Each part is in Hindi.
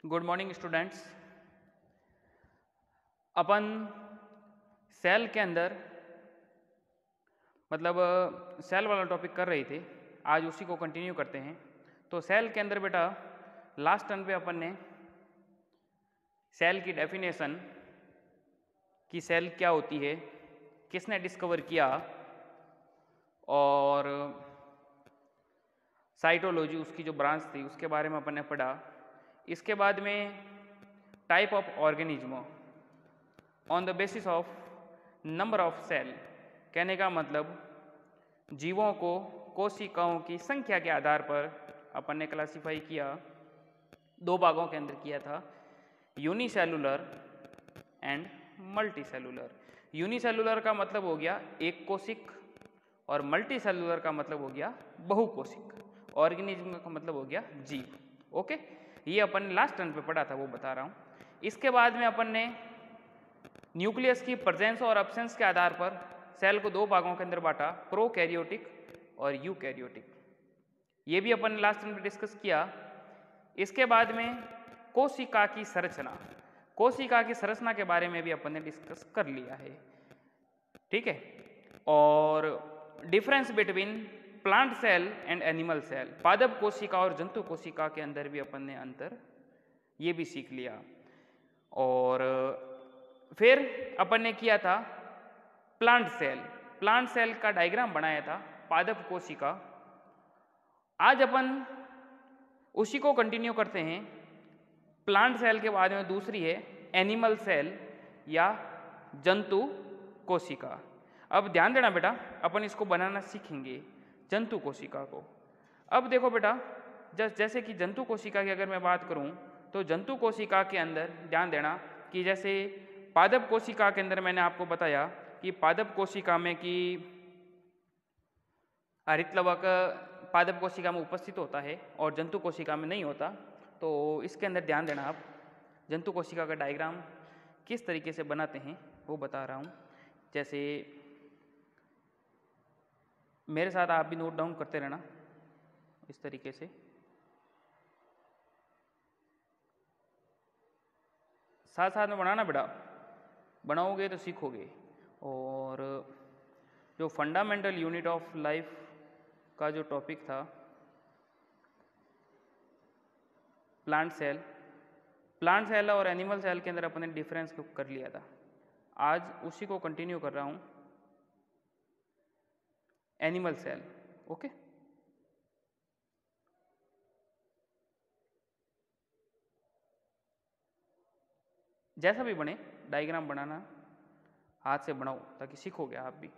Good morning students. अपन सेल के अंदर मतलब सेल वाला टॉपिक कर रहे थे, आज उसी को कंटिन्यू करते हैं। तो सेल के अंदर बेटा लास्ट टर्न पे अपन ने सेल की डेफिनेशन कि सेल क्या होती है, किसने डिस्कवर किया, और साइटोलॉजी उसकी जो ब्रांच थी उसके बारे में अपन ने पढ़ा। इसके बाद में type of organism on the basis of number of cell, कहने का मतलब जीवों को कोशिकाओं की संख्या के आधार पर अपन ने क्लासिफाई किया। दो भागों के अंदर किया था, यूनिसेलुलर एंड मल्टीसेलुलर। यूनिसेलुलर का मतलब हो गया एक कोशिक और मल्टीसेलुलर का मतलब हो गया बहुकोशिक। ऑर्गेनिज्म का मतलब हो गया जीव। ओके, ये अपन ने लास्ट टर्न पे पढ़ा था, वो बता रहा हूँ। इसके बाद में अपन ने न्यूक्लियस की प्रेजेंस और एब्सेंस के आधार पर सेल को दो भागों के अंदर बांटा, प्रोकैरियोटिक और यूकैरियोटिक। ये भी अपन ने लास्ट टर्न पे डिस्कस किया। इसके बाद में कोशिका की संरचना, कोशिका की संरचना के बारे में भी अपन ने डिस्कस कर लिया है, ठीक है। और difference between plant cell and animal cell, पादप कोशिका और जंतु कोशिका के अंदर भी अपन ने अंतर ये भी सीख लिया। और फिर अपन ने किया था प्लांट सेल, प्लांट सेल का डायग्राम बनाया था पादप कोशिका। आज अपन उसी को कंटिन्यू करते हैं। प्लांट सेल के बाद में दूसरी है एनिमल सेल या जंतु कोशिका। अब ध्यान देना बेटा, अपन इसको बनाना सीखेंगे जंतु कोशिका को। अब देखो बेटा, जैसे कि जंतु कोशिका की अगर मैं बात करूं तो जंतु कोशिका के अंदर ध्यान देना कि जैसे पादप कोशिका के अंदर मैंने आपको बताया कि पादप कोशिका में कि हरितलवक पादप कोशिका में उपस्थित होता है और जंतु कोशिका में नहीं होता। तो इसके अंदर ध्यान देना, आप जंतु कोशिका का डायग्राम किस तरीके से बनाते हैं वो बता रहा हूँ। जैसे मेरे साथ आप भी नोट डाउन करते रहना इस तरीके से। साथ साथ में बनाना बेटा, बनाओगे तो सीखोगे। और जो फंडामेंटल यूनिट ऑफ लाइफ का जो टॉपिक था प्लांट सेल, प्लांट सेल और एनिमल सेल के अंदर अपने डिफरेंस को कर लिया था। आज उसी को कंटिन्यू कर रहा हूँ, एनिमल सेल। ओके, जैसा भी बने डायग्राम बनाना हाथ से बनाओ ताकि सीखोगे आप भी।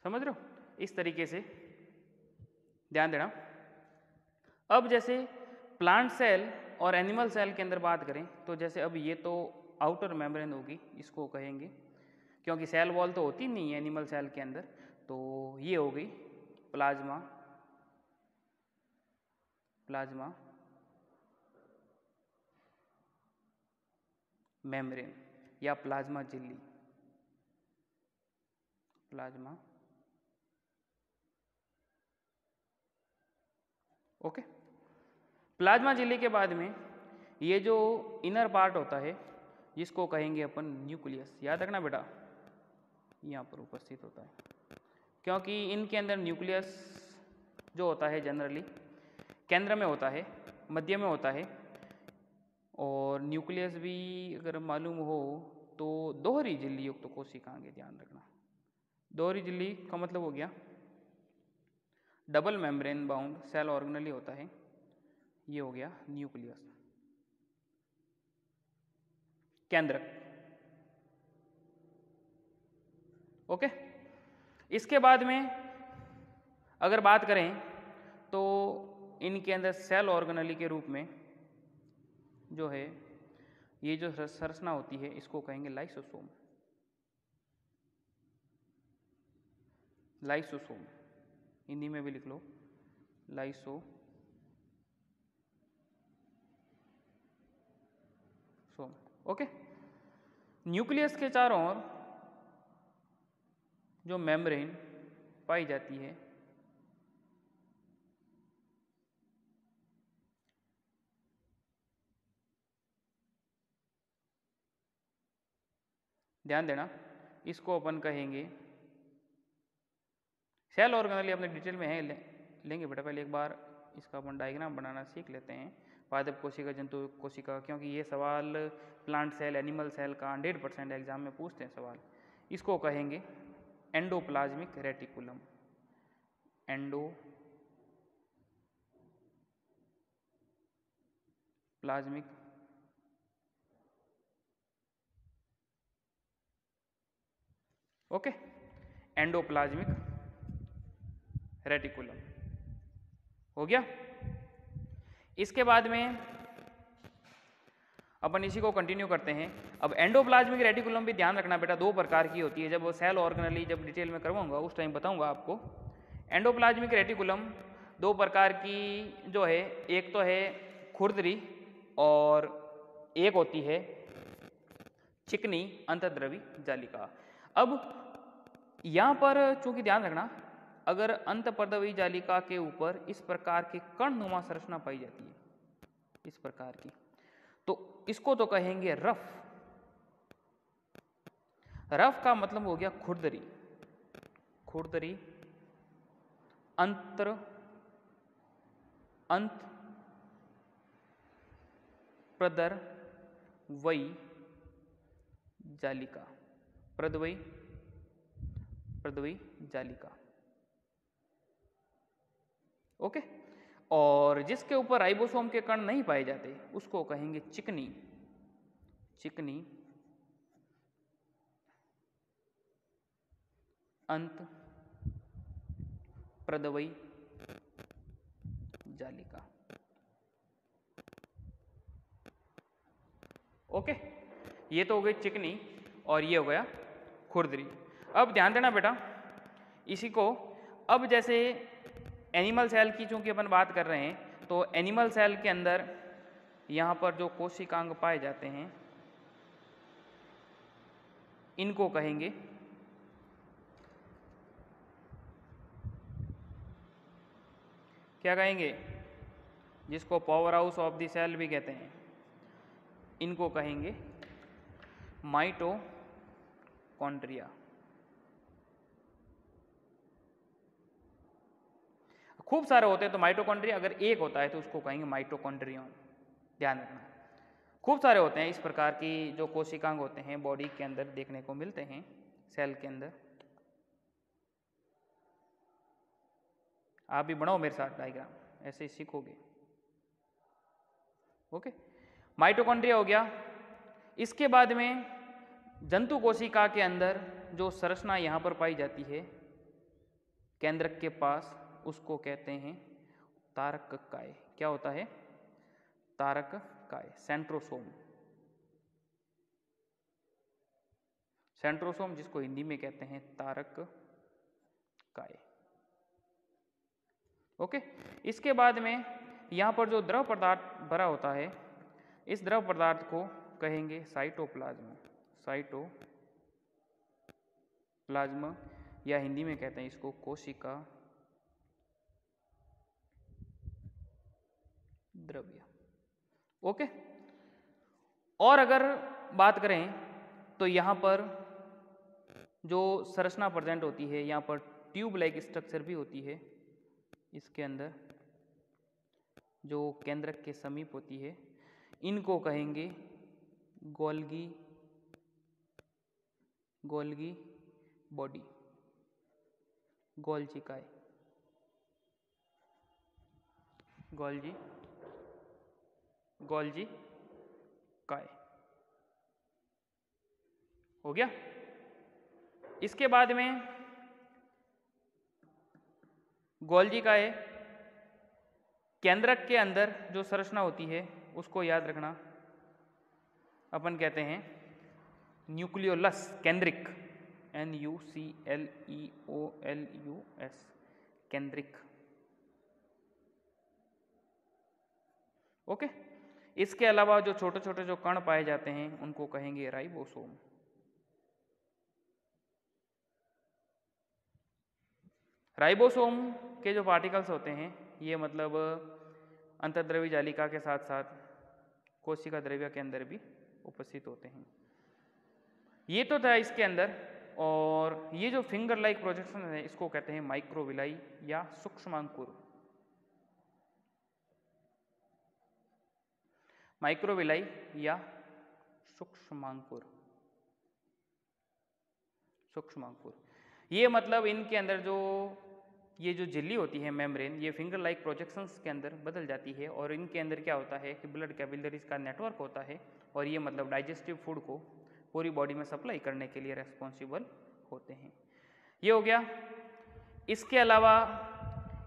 समझ रहे हो, इस तरीके से ध्यान देना। अब जैसे प्लांट सेल और एनिमल सेल के अंदर बात करें तो जैसे अब ये तो आउटर मेम्ब्रेन होगी, इसको कहेंगे, क्योंकि सेल वॉल तो होती नहीं है एनिमल सेल के अंदर। तो ये हो गई प्लाज्मा, प्लाज्मा मेम्ब्रेन या प्लाज्मा झिल्ली, प्लाज्मा। ओके, प्लाज्मा झिल्ली के बाद में ये जो इनर पार्ट होता है जिसको कहेंगे अपन न्यूक्लियस, याद रखना बेटा, यहाँ पर उपस्थित होता है। क्योंकि इनके अंदर न्यूक्लियस जो होता है जनरली केंद्र में होता है, मध्य में होता है। और न्यूक्लियस भी अगर मालूम हो तो दोहरी झिल्ली युक्त कोशिकाएं, ध्यान रखना। दोहरी झिल्ली का मतलब हो गया double membrane bound cell organelle होता है, ये हो गया न्यूक्लियस, केंद्र। ओके, इसके बाद में अगर बात करें तो इनके अंदर सेल ऑर्गेनेली के रूप में जो है ये जो संरचना होती है इसको कहेंगे लाइसोसोम। लाइसोसोम हिंदी में भी लिख लो, लाइसोसोम। ओके। न्यूक्लियस के चारों ओर जो मेम्ब्रेन पाई जाती है ध्यान देना, इसको अपन कहेंगे सेल ऑर्गेनेली। अपने डिटेल में है लेंगे बेटा, पहले एक बार इसका अपन डायग्राम बनाना सीख लेते हैं। पादप कोशिका, जंतु कोशिका, क्योंकि ये सवाल प्लांट सेल, एनिमल सेल का 100% एग्जाम में पूछते हैं सवाल। इसको कहेंगे endoplasmic reticulum. Endoplasmic okay, endoplasmic reticulum हो गया। इसके बाद में अपन इसी को कंटिन्यू करते हैं। अब एंडोप्लाज्मिक रेटिकुलम भी ध्यान रखना बेटा, दो प्रकार की होती है। जब वो सेल ऑर्गेनेली जब डिटेल में करवाऊंगा उस टाइम बताऊंगा आपको। एंडोप्लाज्मिक रेटिकुलम दो प्रकार की जो है, एक तो है खुरदरी और एक होती है चिकनी अंतर्द्रवी जालिका। अब यहां पर चूंकि ध्यान रखना, अगर अंतर्द्रवी जालिका के ऊपर इस प्रकार की कर्णनुमा संरचना पाई जाती है, इस प्रकार की, तो इसको तो कहेंगे रफ। रफ का मतलब हो गया खुरदरी। खुरदरी अंत प्रदरवयी जालिका, प्रदवयी जालिका। ओके। और जिसके ऊपर राइबोसोम के कण नहीं पाए जाते उसको कहेंगे चिकनी अंत प्रदवयी जालिका। ओके, ये तो हो गई चिकनी और ये हो गया खुरदरी। अब ध्यान देना बेटा, इसी को अब जैसे एनिमल सेल की चूंकि अपन बात कर रहे हैं, तो एनिमल सेल के अंदर यहां पर जो कोशिकांग पाए जाते हैं इनको कहेंगे क्या कहेंगे, जिसको power house of the cell भी कहते हैं, इनको कहेंगे माइटोकॉन्ड्रिया। खूब सारे होते हैं तो माइटोकॉन्ड्रिया, अगर एक होता है तो उसको कहेंगे माइटोकॉन्ड्रियम। ध्यान रखना, खूब सारे होते हैं इस प्रकार की जो कोशिकांग होते हैं बॉडी के अंदर देखने को मिलते हैं सेल के अंदर। आप भी बनाओ मेरे साथ डायग्राम, ऐसे ही सीखोगे। ओके, माइटोकॉन्ड्रिया हो गया। इसके बाद में जंतु कोशिका के अंदर जो संरचना यहां पर पाई जाती है केंद्रक के पास, उसको कहते हैं तारककाय। क्या होता है? तारककाय, सेंट्रोसोम। सेंट्रोसोम जिसको हिंदी में कहते हैं तारककाय। ओके, इसके बाद में यहां पर जो द्रव पदार्थ भरा होता है, इस द्रव पदार्थ को कहेंगे साइटोप्लाज्म। साइटोप्लाज्म या हिंदी में कहते हैं इसको कोशिका द्रव्य। ओके, और अगर बात करें तो यहां पर जो संरचना प्रेजेंट होती है, यहां पर ट्यूब लाइक स्ट्रक्चर भी होती है इसके अंदर, जो केंद्रक के समीप होती है, इनको कहेंगे गोल्गी बॉडी, गोल्जिकाय। गोल्जिकाय हो गया। इसके बाद में गोल्जिकाय केंद्रक के अंदर जो संरचना होती है उसको याद रखना, अपन कहते हैं न्यूक्लियोलस, केंद्रिक, NUCLEOLUS, केंद्रिक। ओके। इसके अलावा जो छोटे छोटे जो कण पाए जाते हैं उनको कहेंगे राइबोसोम। राइबोसोम के जो पार्टिकल्स होते हैं ये मतलब अंतर्द्रव्य जालिका के साथ साथ कोशिका द्रव्य के अंदर भी उपस्थित होते हैं। ये तो था इसके अंदर। और ये जो फिंगर लाइक प्रोजेक्शन है इसको कहते हैं माइक्रोविलाई या सूक्ष्मांकुर। माइक्रोविलाई या सूक्ष्मांकुर, सूक्ष्मांकुर। ये मतलब इनके अंदर जो ये जो झिल्ली होती है मेम्ब्रेन, ये फिंगर लाइक प्रोजेक्शंस के अंदर बदल जाती है और इनके अंदर क्या होता है कि ब्लड कैपिलरीज का नेटवर्क होता है और ये मतलब डाइजेस्टिव फूड को पूरी बॉडी में सप्लाई करने के लिए रेस्पॉन्सिबल होते हैं। ये हो गया। इसके अलावा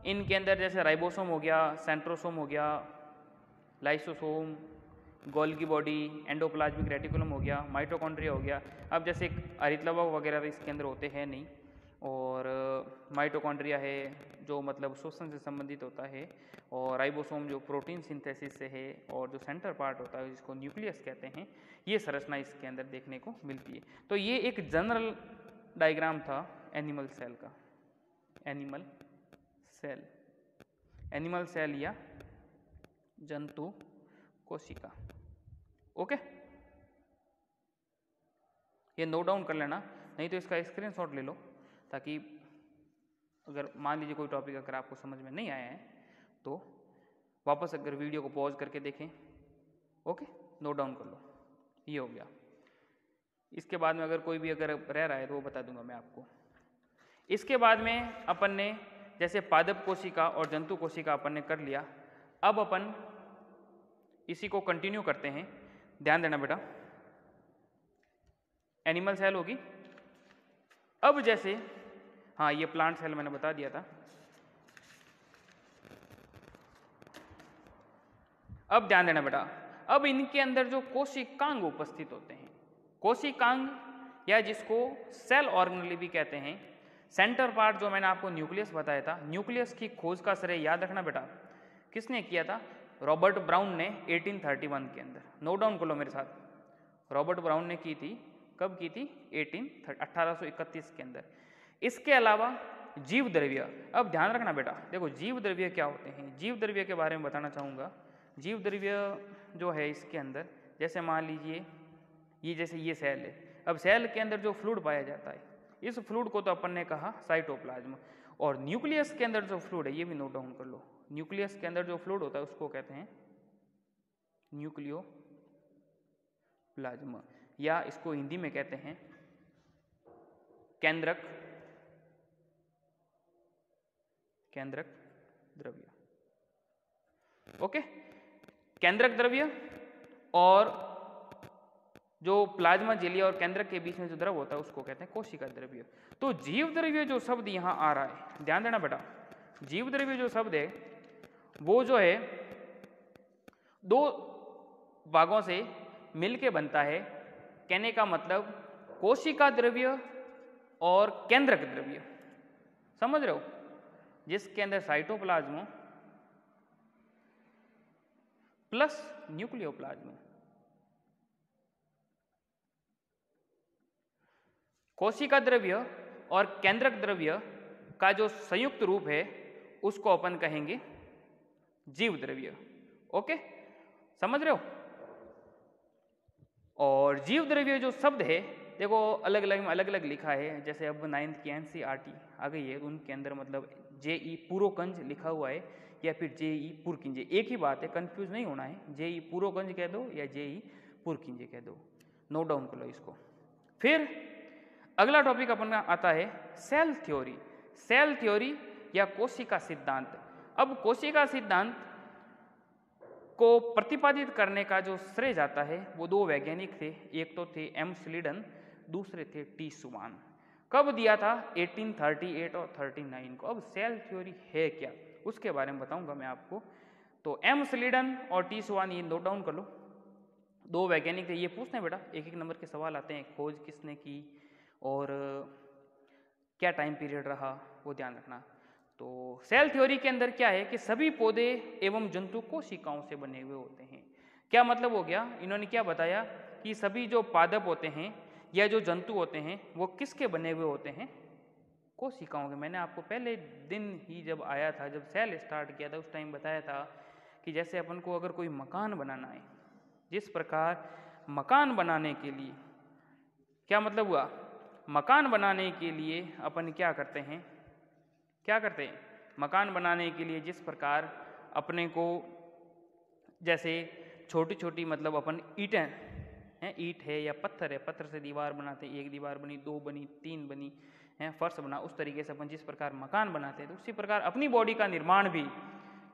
इनके अंदर जैसे राइबोसोम हो गया, सेंट्रोसोम हो गया, lysosome, Golgi body, endoplasmic reticulum हो गया, माइटोकॉन्ड्रिया हो गया। अब जैसे हरितलवक वगैरह इसके अंदर होते हैं नहीं, और माइटोकॉन्ड्रिया है जो मतलब श्वसन से संबंधित होता है, और राइबोसोम जो प्रोटीन सिंथेसिस से है, और जो सेंटर पार्ट होता है जिसको न्यूक्लियस कहते हैं, ये संरचना इसके अंदर देखने को मिलती है। तो ये एक जनरल डायग्राम था एनिमल सेल का, एनिमल सेल, एनिमल सेल या जंतु कोशिका। ओके, ये नोट डाउन कर लेना, नहीं तो इसका स्क्रीनशॉट ले लो, ताकि अगर मान लीजिए कोई टॉपिक अगर आपको समझ में नहीं आया है तो वापस अगर वीडियो को पॉज करके देखें। ओके, नोट डाउन कर लो। ये हो गया। इसके बाद में अगर कोई भी अगर रह रहा है तो वो बता दूंगा मैं आपको। इसके बाद में अपन ने जैसे पादप कोशिका और जंतु कोशिका अपन ने कर लिया। अब अपन इसी को कंटिन्यू करते हैं। ध्यान देना बेटा, एनिमल सेल होगी। अब जैसे हाँ, ये प्लांट सेल मैंने बता दिया था। अब ध्यान देना बेटा, अब इनके अंदर जो कोशिकांग उपस्थित होते हैं, कोशिकांग या जिसको सेल ऑर्गेनेली भी कहते हैं, सेंटर पार्ट जो मैंने आपको न्यूक्लियस बताया था, न्यूक्लियस की खोज का श्रेय याद रखना बेटा किसने किया था? रॉबर्ट ब्राउन ने 1831 के अंदर। नोट डाउन कर लो मेरे साथ। रॉबर्ट ब्राउन ने की थी, कब की थी? 1831 के अंदर। इसके अलावा जीव द्रव्य, अब ध्यान रखना बेटा, देखो जीव द्रव्य क्या होते हैं, जीव द्रव्य के बारे में बताना चाहूँगा। जीव द्रव्य जो है इसके अंदर, जैसे मान लीजिए ये जैसे ये सेल है, अब सेल के अंदर जो फ्लूइड पाया जाता है, इस फ्लूइड को तो अपन ने कहा साइटोप्लाज्म, और न्यूक्लियस के अंदर जो फ्लूइड है ये भी नोट डाउन कर लो। न्यूक्लियस के अंदर जो फ्लूइड होता है उसको कहते हैं न्यूक्लियोप्लाज्म, या इसको हिंदी में कहते हैं केंद्रक, केंद्रक द्रव्य। ओके, केंद्रक द्रव्य और जो प्लाज्मा झिल्ली और केंद्रक के बीच में जो द्रव होता है उसको कहते हैं कोशिका द्रव्य। तो जीव द्रव्य जो शब्द यहां आ रहा है, ध्यान देना बेटा, जीव द्रव्य जो शब्द है वो जो है दो भागों से मिलके बनता है। कहने का मतलब कोशिका द्रव्य और केंद्रक द्रव्य, समझ रहे हो, जिसके अंदर साइटोप्लाज्म प्लस न्यूक्लियोप्लाज्म। कोशिका द्रव्य और केंद्रक द्रव्य का जो संयुक्त रूप है उसको अपन कहेंगे जीव द्रव्य। ओके, समझ रहे हो। और जीव द्रव्य जो शब्द है देखो अलग अलग लिखा है, जैसे अब 9th की NCERT आ गई है, उनके अंदर मतलब JE पुरोकंज लिखा हुआ है या फिर JE पुरकिंजे, एक ही बात है, कंफ्यूज नहीं होना है। JE पुरोकंज कह दो या JE पुरकिंजे कह दो, नोट डाउन कर लो इसको। फिर अगला टॉपिक अपन का आता है सेल थ्योरी। सेल थ्योरी या कोशिका सिद्धांत। अब कोशिका सिद्धांत को प्रतिपादित करने का जो श्रेय जाता है वो दो वैज्ञानिक थे, एक तो थे M. स्लीडन, दूसरे थे T. सुवान। कब दिया था? 1838 और 39 को। अब सेल थ्योरी है क्या उसके बारे में बताऊंगा मैं आपको। तो एम स्लीडन और टी स्वान ये नोट डाउन कर लो, दो वैज्ञानिक थे। ये पूछते हैं बेटा, एक एक नंबर के सवाल आते हैं, खोज किसने की और क्या टाइम पीरियड रहा, वो ध्यान रखना। तो सेल थ्योरी के अंदर क्या है कि सभी पौधे एवं जंतु कोशिकाओं से बने हुए होते हैं। क्या मतलब हो गया, इन्होंने क्या बताया कि सभी जो पादप होते हैं या जो जंतु होते हैं वो किसके बने हुए होते हैं, कोशिकाओं के। मैंने आपको पहले दिन ही जब आया था, जब सेल स्टार्ट किया था, उस टाइम बताया था कि जैसे अपन को अगर कोई मकान बनाना है, जिस प्रकार मकान बनाने के लिए क्या मतलब हुआ, मकान बनाने के लिए अपन क्या करते हैं, मकान बनाने के लिए जिस प्रकार अपने को जैसे छोटी छोटी मतलब अपन ईंटें हैं, ईंट है या पत्थर है, पत्थर से दीवार बनाते हैं, एक दीवार बनी, दो बनी, तीन बनी है, फर्श बना, उस तरीके से अपन जिस प्रकार मकान बनाते हैं, तो उसी प्रकार अपनी बॉडी का निर्माण भी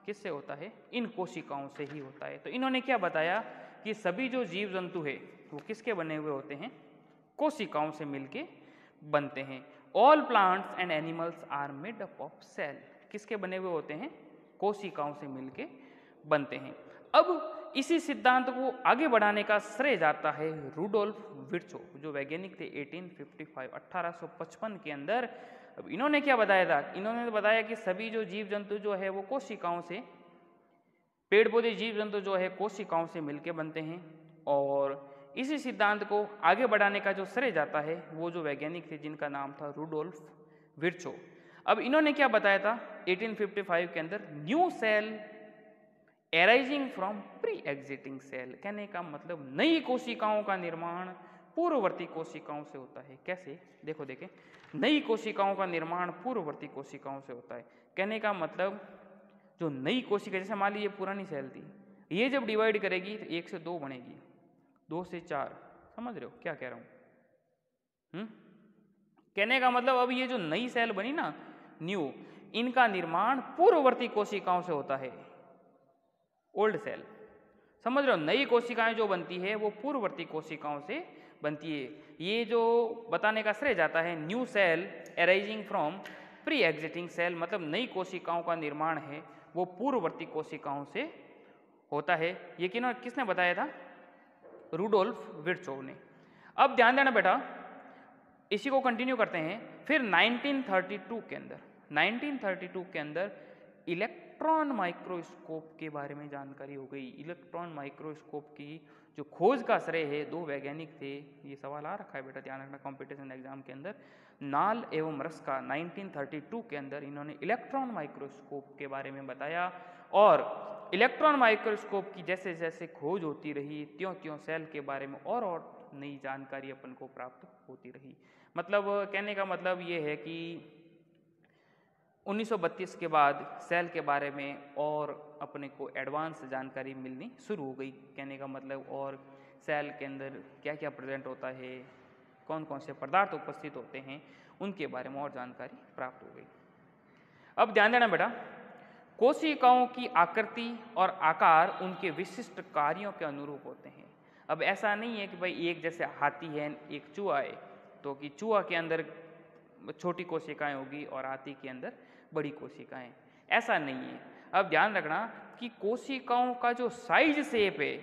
किससे होता है, इन कोशिकाओं से ही होता है। तो इन्होंने क्या बताया कि सभी जो जीव जंतु है वो किसके बने हुए होते हैं, कोशिकाओं से मिलके बनते हैं। All plants and animals are made up of cell, किसके बने हुए होते हैं, कोशिकाओं से मिलके बनते हैं। अब इसी सिद्धांत को आगे बढ़ाने का श्रेय जाता है रूडोल्फ विर्चोव, जो वैज्ञानिक थे 1855 के अंदर। अब इन्होंने क्या बताया था, इन्होंने बताया कि सभी जो जीव जंतु जो है वो कोशिकाओं से, पेड़ पौधे जीव जंतु जो है कोशिकाओं से मिलके बनते हैं, और इसी सिद्धांत को आगे बढ़ाने का जो श्रेय जाता है वो जो वैज्ञानिक थे जिनका नाम था रूडोल्फ विर्चोव। अब इन्होंने क्या बताया था 1855 के अंदर, new cell arising from pre existing cell, कहने का मतलब नई कोशिकाओं का निर्माण पूर्ववर्ती कोशिकाओं से होता है। कैसे, देखो देखें, नई कोशिकाओं का निर्माण पूर्ववर्ती कोशिकाओं से होता है। कहने का मतलब जो नई कोशिका, जैसे मान लीजिए पुरानी सेल थी, ये जब डिवाइड करेगी तो 1 से 2 बनेगी, 2 से 4, समझ रहे हो क्या कह रहा हूं? कहने का मतलब अब ये जो नई सेल बनी ना, न्यू, इनका निर्माण पूर्ववर्ती कोशिकाओं से होता है, ओल्ड सेल, समझ रहे हो। नई कोशिकाएं जो बनती है वो पूर्ववर्ती कोशिकाओं से बनती है। ये जो बताने का श्रेय जाता है new cell arising from pre existing cell, मतलब नई कोशिकाओं का निर्माण है वो पूर्ववर्ती कोशिकाओं से होता है। ये किसने बताया था, रूडोल्फ विर्चोव ने। अब ध्यान देना बेटा, इसी को कंटिन्यू करते हैं। फिर 1932 के अंदर इलेक्ट्रॉन माइक्रोस्कोप के बारे में जानकारी हो गई। इलेक्ट्रॉन माइक्रोस्कोप की जो खोज का श्रेय है दो वैज्ञानिक थे, ये सवाल आ रखा है बेटा, ध्यान रखना कंपटीशन एग्जाम के अंदर। नाल एवं रस्का 1932 के अंदर इन्होंने इलेक्ट्रॉन माइक्रोस्कोप के बारे में बताया, और इलेक्ट्रॉन माइक्रोस्कोप की जैसे जैसे खोज होती रही त्यों त्यों सेल के बारे में और नई जानकारी अपन को प्राप्त होती रही। मतलब कहने का मतलब ये है कि 1932 के बाद सेल के बारे में और अपने को एडवांस जानकारी मिलनी शुरू हो गई। कहने का मतलब, और सेल के अंदर क्या क्या प्रेजेंट होता है, कौन कौन से पदार्थ उपस्थित होते हैं, उनके बारे में और जानकारी प्राप्त हो गई। अब ध्यान देना बेटा, कोशिकाओं की आकृति और आकार उनके विशिष्ट कार्यों के अनुरूप होते हैं। अब ऐसा नहीं है कि भाई एक जैसे हाथी है, एक चूहा है, तो कि चूहा के अंदर छोटी कोशिकाएं होगी और हाथी के अंदर बड़ी कोशिकाएं, ऐसा नहीं है। अब ध्यान रखना कि कोशिकाओं का जो साइज शेप है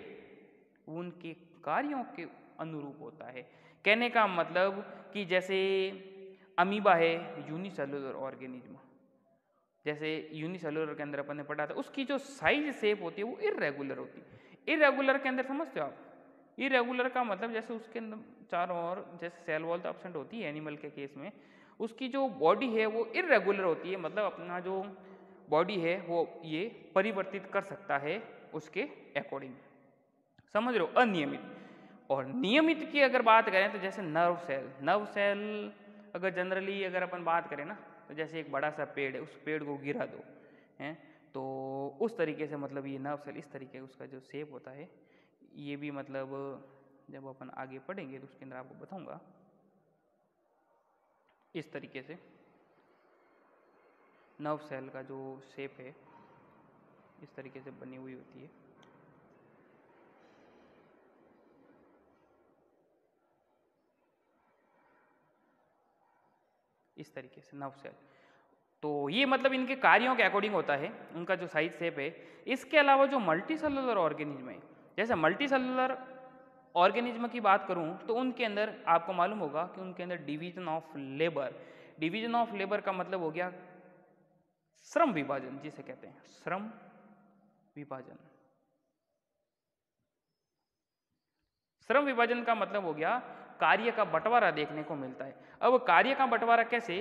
उनके कार्यों के अनुरूप होता है। कहने का मतलब कि जैसे अमीबा है यूनिसेलुलर ऑर्गेनिज्म, जैसे यूनिसेलुलर के अंदर अपन ने पढ़ा था, उसकी जो साइज शेप होती है वो इर्रेगुलर होती है। इर्रेगुलर के अंदर समझते हो आप, इरेगुलर का मतलब जैसे उसके अंदर चारों ओर जैसे सेल वॉल तो एब्सेंट होती है एनिमल के केस में, उसकी जो बॉडी है वो इरेगुलर होती है, मतलब अपना जो बॉडी है वो ये परिवर्तित कर सकता है उसके अकॉर्डिंग, समझ रहे हो, अनियमित। और नियमित की अगर बात करें तो जैसे नर्व सेल अगर जनरली अगर अपन बात करें ना, तो जैसे एक बड़ा सा पेड़ है, उस पेड़ को गिरा दो हैं, तो उस तरीके से मतलब ये नर्व सेल इस तरीके उसका जो शेप होता है, ये भी मतलब जब अपन आगे पढ़ेंगे तो उसके अंदर आपको बताऊंगा। इस तरीके से नर्व सेल का जो शेप है इस तरीके से बनी हुई होती है। इस तरीके से नर्व सेल, तो ये मतलब इनके कार्यों के अकॉर्डिंग होता है उनका जो साइज शेप है। इसके अलावा जो मल्टी सेलुलर ऑर्गेनिज्म है, जैसे मल्टी सेलुलर ऑर्गेनिज्म की बात करूं तो उनके अंदर आपको मालूम होगा कि उनके अंदर division of labour, division of labour का मतलब हो गया श्रम विभाजन, जिसे कहते हैं श्रम विभाजन। श्रम विभाजन का मतलब हो गया कार्य का बंटवारा देखने को मिलता है। अब कार्य का बंटवारा कैसे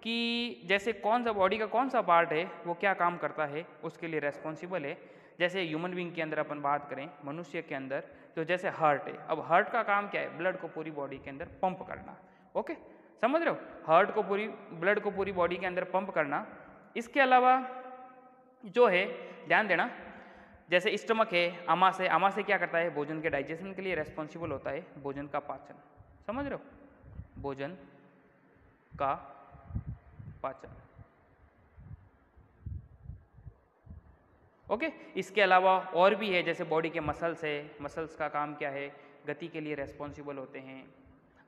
कि जैसे कौन सा बॉडी का कौन सा पार्ट है वो क्या काम करता है उसके लिए रेस्पॉन्सिबल है। जैसे ह्यूमन बींग के अंदर अपन बात करें, मनुष्य के अंदर तो जैसे हार्ट है, अब हार्ट का काम क्या है, ब्लड को पूरी बॉडी के अंदर पंप करना। ओके, समझ रहे हो, हार्ट को पूरी ब्लड को पूरी बॉडी के अंदर पंप करना। इसके अलावा जो है ध्यान देना, जैसे स्टमक है, आमाशय, आमाशय क्या करता है, भोजन के डाइजेशन के लिए रेस्पॉन्सिबल होता है, भोजन का पाचन। समझ रहे हो, भोजन का पाचन। ओके, इसके अलावा और भी है, जैसे बॉडी के मसल्स है, मसल्स का काम क्या है, गति के लिए रेस्पॉन्सिबल होते हैं।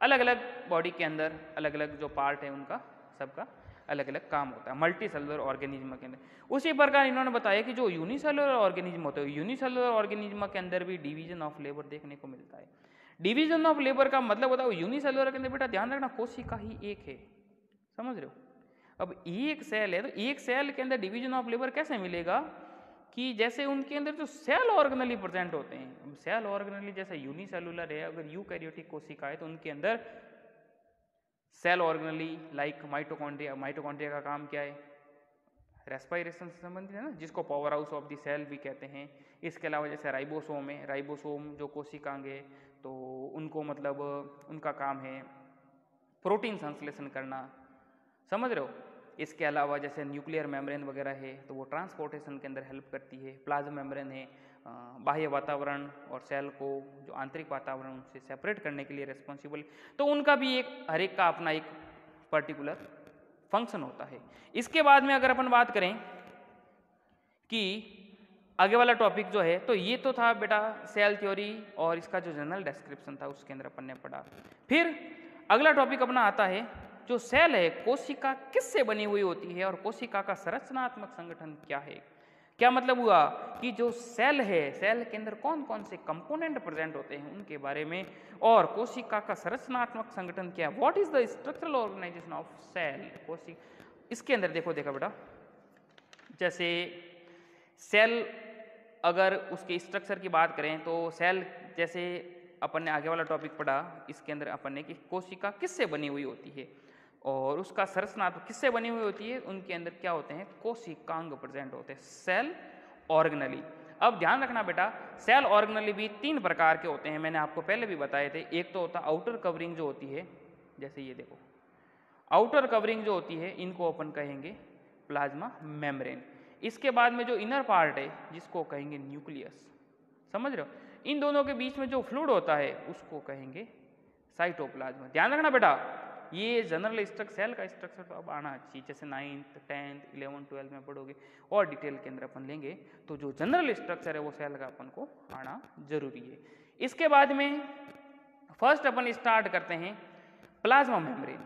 अलग अलग बॉडी के अंदर अलग अलग जो पार्ट है उनका सबका अलग अलग काम होता है मल्टी सेलुलर ऑर्गेनिज्म के अंदर। उसी प्रकार इन्होंने बताया कि जो यूनिसेलुलर ऑर्गेनिज्म होते हैं, यूनिसेलुलर ऑर्गेनिज्म के अंदर भी डिवीजन ऑफ लेबर देखने को मिलता है। डिवीजन ऑफ लेबर का मतलब होता है यूनिसेलुलर के अंदर बेटा ध्यान रखना कोशिका ही एक है, समझ रहे हो। अब एक सेल है तो एक सेल के अंदर डिवीजन ऑफ लेबर कैसे मिलेगा कि जैसे उनके अंदर जो सेल ऑर्गेनली प्रेजेंट होते हैं। अब सेल ऑर्गेनली जैसे यूनिसेलुलर है, अगर यूकैरियोटिक कोशिका है तो उनके अंदर cell organelle like mitochondria, mitochondria का काम क्या है, रेस्पिरेशन से संबंधित है ना, जिसको power house of the cell भी कहते हैं। इसके अलावा जैसे राइबोसोम है, राइबोसोम जो कोशिकांग है तो उनको मतलब उनका काम है प्रोटीन संश्लेषण करना, समझ रहे हो। इसके अलावा जैसे न्यूक्लियर मेम्ब्रेन वगैरह है तो वो ट्रांसपोर्टेशन के अंदर हेल्प करती है। प्लाज्मा मेम्ब्रेन है, बाह्य वातावरण और सेल को जो आंतरिक वातावरण उनसे सेपरेट करने के लिए रेस्पॉन्सिबल, तो उनका भी एक हर एक का अपना एक पर्टिकुलर फंक्शन होता है। इसके बाद में अगर अपन बात करें कि आगे वाला टॉपिक जो है, तो ये तो था बेटा सेल थ्योरी और इसका जो जनरल डिस्क्रिप्शन था उसके अंदर अपन ने पढ़ा। फिर अगला टॉपिक अपना आता है जो सेल है, कोशिका किससे बनी हुई होती है और कोशिका का संरचनात्मक संगठन क्या है। क्या मतलब हुआ कि जो सेल है, सेल के अंदर कौन कौन से कंपोनेंट प्रेजेंट होते हैं उनके बारे में, और कोशिका का संरचनात्मक संगठन क्या, what is the structural organisation of cell. कोशिका इसके अंदर देखा बेटा, जैसे सेल अगर उसके स्ट्रक्चर की बात करें तो सेल जैसे अपन ने आगे वाला टॉपिक पढ़ा, इसके अंदर अपन ने कि कोशिका किससे बनी हुई होती है और उसका संरचनात्मक किससे बनी हुई होती है, उनके अंदर क्या होते हैं, कोशिकांग प्रेजेंट होते हैं, सेल ऑर्गेनली। अब ध्यान रखना बेटा, सेल ऑर्गेनली भी 3 प्रकार के होते हैं, मैंने आपको पहले भी बताए थे। एक तो होता आउटर कवरिंग जो होती है, जैसे ये देखो आउटर कवरिंग जो होती है इनको अपन कहेंगे प्लाज्मा मेम्ब्रेन। इसके बाद में जो इनर पार्ट है जिसको कहेंगे न्यूक्लियस, समझ रहे हो। इन दोनों के बीच में जो फ्लूइड होता है उसको कहेंगे साइटोप्लाज्म। ध्यान रखना बेटा, ये जनरल स्ट्रक्चर सेल का स्ट्रक्चर तो अब आना चाहिए, जैसे 9th 10th 11th 12th में पढ़ोगे और डिटेल के अंदर अपन लेंगे, तो जो जनरल स्ट्रक्चर है वो सेल का अपन को आना जरूरी है। इसके बाद में फर्स्ट अपन स्टार्ट करते हैं प्लाज्मा मेम्ब्रेन।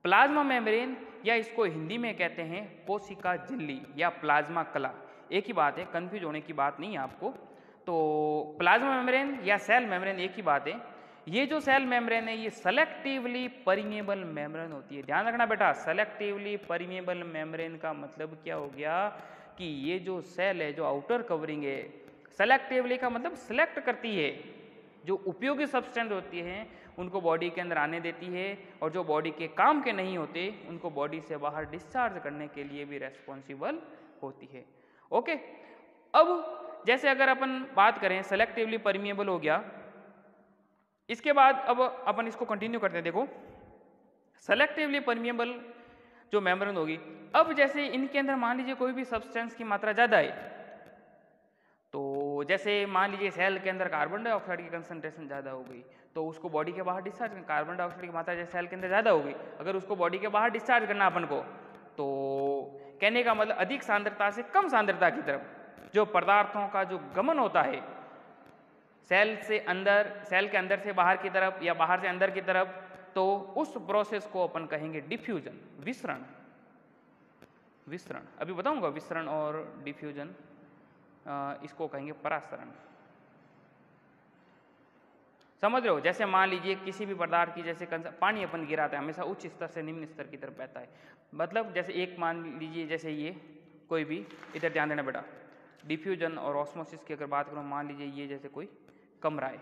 प्लाज्मा मेम्ब्रेन या इसको हिंदी में कहते हैं कोशिका झिल्ली या प्लाज्मा कला, एक ही बात है, कंफ्यूज होने की बात नहीं है आपको। तो प्लाज्मा मेम्ब्रेन या सेल मेम्ब्रेन एक ही बात है। ये जो सेल मेम्ब्रेन है ये सेलेक्टिवली परमेबल मेम्ब्रेन होती है। ध्यान रखना बेटा, सेलेक्टिवली परमेबल मेम्ब्रेन का मतलब क्या हो गया कि ये जो सेल है, जो आउटर कवरिंग है, सेलेक्टिवली का मतलब सिलेक्ट करती है, जो उपयोगी सब्सटेंस होती हैं उनको बॉडी के अंदर आने देती है, और जो बॉडी के काम के नहीं होते उनको बॉडी से बाहर डिस्चार्ज करने के लिए भी रेस्पॉन्सिबल होती है। ओके, अब जैसे अगर अपन बात करें सेलेक्टिवली परमेबल हो गया, इसके बाद अब अपन इसको कंटिन्यू करते हैं। देखो सेलेक्टिवली परमेबल जो मेम्ब्रेन होगी, अब जैसे इनके अंदर मान लीजिए कोई भी सब्सटेंस की मात्रा ज़्यादा है, तो जैसे मान लीजिए सेल के अंदर कार्बन डाइऑक्साइड की कंसंट्रेशन ज़्यादा हो गई तो उसको बॉडी के बाहर डिस्चार्ज करना। कार्बन डाइऑक्साइड की मात्रा जैसे सेल के अंदर ज़्यादा हो गई, अगर उसको बॉडी के बाहर डिस्चार्ज करना अपन को, तो कहने का मतलब अधिक सांद्रता से कम सांद्रता की तरफ जो पदार्थों का जो गमन होता है सेल से अंदर, सेल के अंदर से बाहर की तरफ या बाहर से अंदर की तरफ, तो उस प्रोसेस को अपन कहेंगे डिफ्यूजन, विसरण। विसरण। अभी बताऊंगा विसरण और डिफ्यूजन, इसको कहेंगे परासरण। समझ रहे हो? जैसे मान लीजिए किसी भी पदार्थ की, जैसे पानी अपन गिराते हैं हमेशा उच्च स्तर से निम्न स्तर की तरफ बहता है। मतलब जैसे एक मान लीजिए जैसे ये कोई भी, इधर ध्यान देना बेटा, डिफ्यूजन और ऑस्मोसिस की अगर बात करूँ, मान लीजिए ये जैसे कोई कमरा है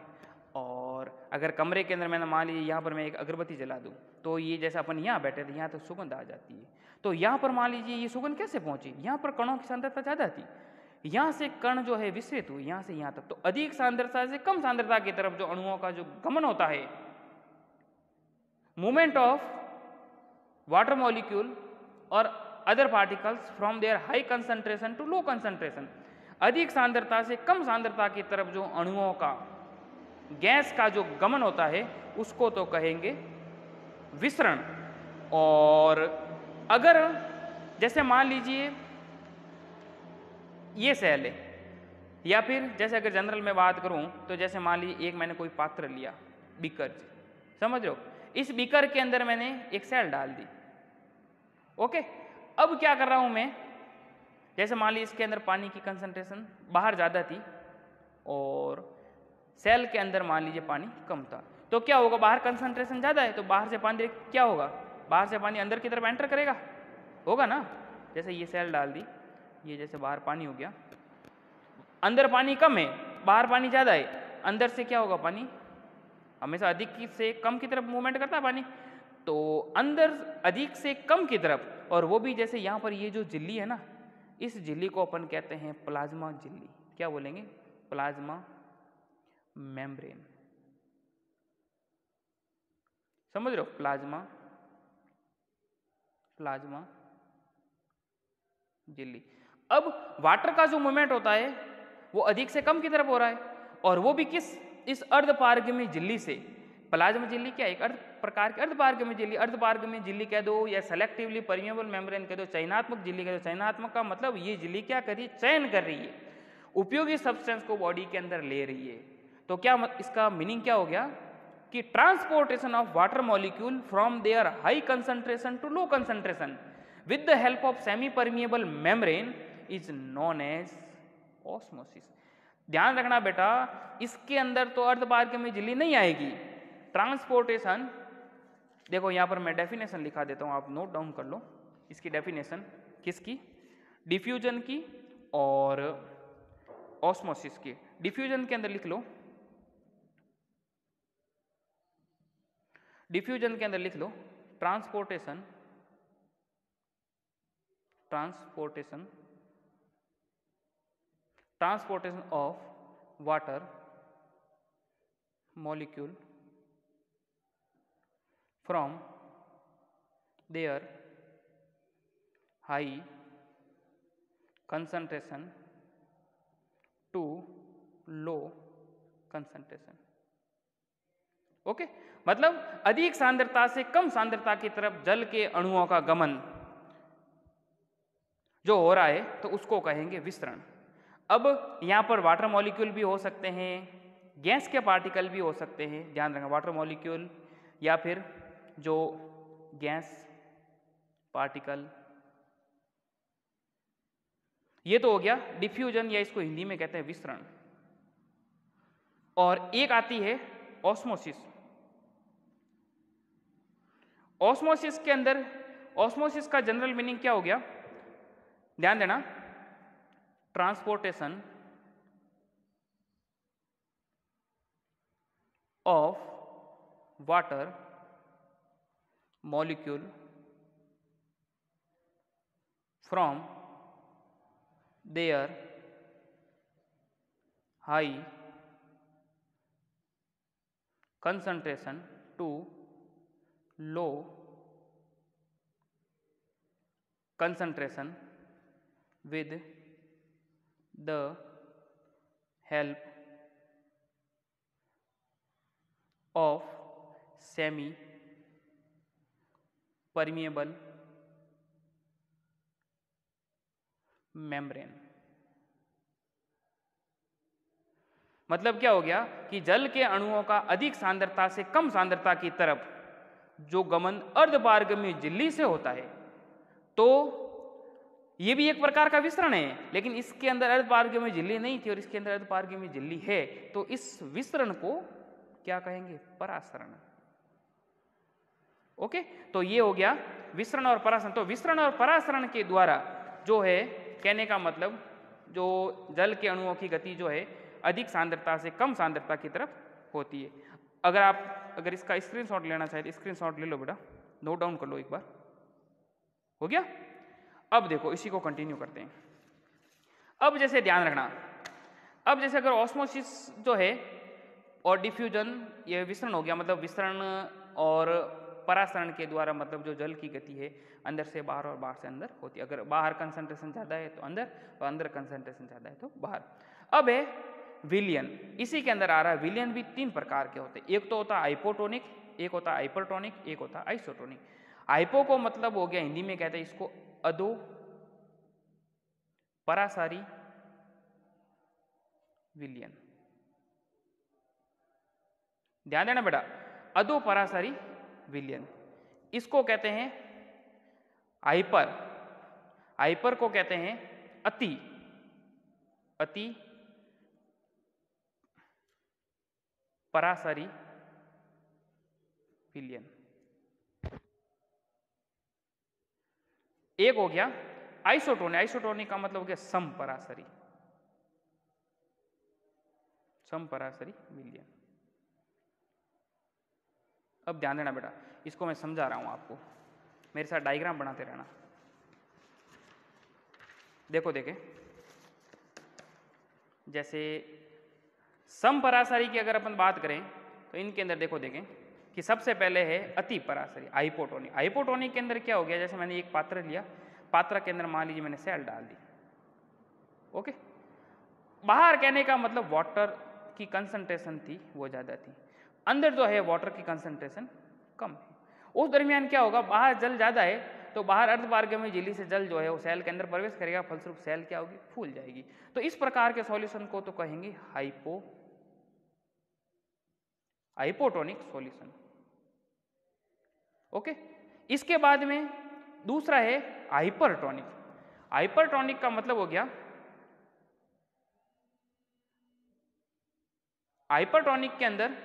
और अगर कमरे के अंदर मैंने मान लीजिए यहाँ पर मैं एक अगरबत्ती जला दूँ तो ये जैसे अपन यहाँ बैठे थे यहाँ तो सुगंध आ जाती है। तो यहाँ पर मान लीजिए ये सुगंध कैसे पहुँची? यहाँ पर कणों की सांद्रता ज़्यादा थी, यहाँ से कण जो है विस्तृत हुई यहाँ से यहाँ तक। तो अधिक सांद्रता से कम सांद्रता की तरफ जो अणुओं का जो गमन होता है, मूवमेंट ऑफ वाटर मॉलिक्यूल और other particles from their high concentration to low concentration, अधिक सांद्रता से कम सांद्रता की तरफ जो अणुओं का गैस का जो गमन होता है उसको तो कहेंगे विसरण। और अगर जैसे मान लीजिए ये सेल है, या फिर जैसे अगर जनरल में बात करूं तो जैसे मान लीजिए एक मैंने कोई पात्र लिया, बीकर, समझ रहे हो, इस बीकर के अंदर मैंने एक सेल डाल दी। ओके, अब क्या कर रहा हूं मैं, जैसे मान लीजिए इसके अंदर पानी की कंसंट्रेशन बाहर ज़्यादा थी और सेल के अंदर मान लीजिए पानी कम था, तो क्या होगा, बाहर कंसंट्रेशन ज़्यादा है तो बाहर से पानी क्या होगा, बाहर से पानी अंदर की तरफ एंटर करेगा, होगा ना। जैसे ये सेल डाल दी, ये जैसे बाहर पानी हो गया, अंदर पानी कम है बाहर पानी ज़्यादा है, अंदर से क्या होगा, पानी हमेशा अधिक से कम की तरफ मूवमेंट करता है पानी, तो अंदर अधिक से कम की तरफ, और वो भी जैसे यहाँ पर ये जो झिल्ली है ना, इस झिल्ली को अपन कहते हैं प्लाज्मा झिल्ली। क्या बोलेंगे? Plasma membrane. समझ रहे हो? प्लाज्मा झिल्ली। अब वाटर का जो मूवमेंट होता है वो अधिक से कम की तरफ हो रहा है, और वो भी किस, इस अर्धपारगम्य झिल्ली से। प्लाज्मा झिल्ली क्या है? एक प्रकार की अर्धपारगम्य झिल्ली। अर्धपारगम्य झिल्ली कह दो या सेलेक्टिवली परमिएबल मेम्ब्रेन कह दो, चयनात्मक झिल्ली कह दो। चयनात्मक का मतलब ये झिल्ली क्या कर रही है, चयन कर रही है, उपयोगी सब्सटेंस को बॉडी के अंदर ले रही है। तो क्या इसका मीनिंग क्या हो गया कि transportation of water molecule from their high concentration to low concentration with the help of semi permeable membrane is known as osmosis. ध्यान रखना बेटा, इसके अंदर तो अर्धपारगम्य झिल्ली नहीं आएगी। ट्रांसपोर्टेशन, देखो यहां पर मैं डेफिनेशन लिखा देता हूं, आप नोट डाउन कर लो इसकी डेफिनेशन, किसकी, डिफ्यूजन की और ऑस्मोसिस की। डिफ्यूजन के अंदर लिख लो, डिफ्यूजन के अंदर लिख लो transportation of water molecule from their high concentration to low concentration. Okay, मतलब अधिक सांद्रता से कम सांद्रता की तरफ जल के अणुओं का गमन जो हो रहा है तो उसको कहेंगे विसरण। अब यहां पर वाटर मॉलिक्यूल भी हो सकते हैं, गैस के पार्टिकल भी हो सकते हैं, ध्यान रखना, वाटर मॉलिक्यूल या फिर जो गैस पार्टिकल। ये तो हो गया डिफ्यूजन, या इसको हिंदी में कहते हैं विसरण। और एक आती है ऑस्मोसिस। ऑस्मोसिस के अंदर, ऑस्मोसिस का जनरल मीनिंग क्या हो गया, ध्यान देना, transportation of water molecule from their high concentration to low concentration with the help of semi permeable membrane। मतलब क्या हो गया कि जल के अणुओं का अधिक सांद्रता से कम सांद्रता की तरफ जो गमन अर्धपारगम्य झिल्ली से होता है, तो ये भी एक प्रकार का विसरण है, लेकिन इसके अंदर अर्धपारगम्य झिल्ली नहीं थी और इसके अंदर अर्धपारगम्य झिल्ली है, तो इस विसरण को क्या कहेंगे? परासरण। ओके, तो ये हो गया विसरण और परासरण। तो विसरण और परासरण के द्वारा जो है, कहने का मतलब जो जल के अणुओं की गति जो है अधिक सांद्रता से कम सांद्रता की तरफ होती है। अगर इसका स्क्रीनशॉट लेना चाहे तो स्क्रीनशॉट ले लो बेटा, नोट डाउन कर लो एक बार। हो गया? अब देखो इसी को कंटिन्यू करते हैं। अब जैसे ध्यान रखना, अब जैसे अगर ऑस्मोसिस जो है और डिफ्यूजन, ये विसरण हो गया, मतलब विसरण और परासरण के द्वारा मतलब जो जल की गति है अंदर से बाहर और बाहर से अंदर होती है। अगर बाहर कंसंट्रेशन ज़्यादा है तो अंदर, और अंदर कंसंट्रेशन ज़्यादा है तो बाहर। अब है विलयन, इसी के अंदर आ रहा है। विलयन भी 3 प्रकार के होते हैं, एक तो होता है हाइपोटोनिक, एक होता है हाइपरटोनिक, एक होता है आइसोटोनिक। हाइपो को मतलब हो गया, हिंदी में कहते हैं इसको अधो परासारी विलयन। ध्यान देना बेटा, अधो परासारी विलयन, इसको कहते हैं हाइपर। हाइपर को कहते हैं अति परासारी विलयन। एक हो गया आइसोटोनिक, आइसोटोनिक का मतलब हो गया समपरासरी विलयन। अब ध्यान देना बेटा, इसको मैं समझा रहा हूं आपको, मेरे साथ डायग्राम बनाते रहना। देखो देखे, जैसे समपरासरी की अगर अपन बात करें तो इनके अंदर देखो देखें कि सबसे पहले है अति परासरी हाइपोटोनिक। हाइपोटोनिक के अंदर क्या हो गया, जैसे मैंने एक पात्र लिया, पात्र के अंदर मान लीजिए मैंने सेल डाल दी। ओके, बाहर कहने का मतलब वाटर की कंसंट्रेशन थी वो ज्यादा थी, अंदर जो है वाटर की कंसंट्रेशन कम है। उस दरमियान क्या होगा, बाहर जल ज्यादा है तो बाहर अर्धपारगम्य झिल्ली से जल जो है वो सेल के अंदर प्रवेश करेगा, फलस्वरूप सेल क्या होगी, फूल जाएगी। तो इस प्रकार के सॉल्यूशन को तो कहेंगे हाइपोटोनिक सॉल्यूशन। ओके, इसके बाद में दूसरा है हाइपरटोनिक। हाइपरटोनिक का मतलब हो गया, हाइपरटोनिक के अंदर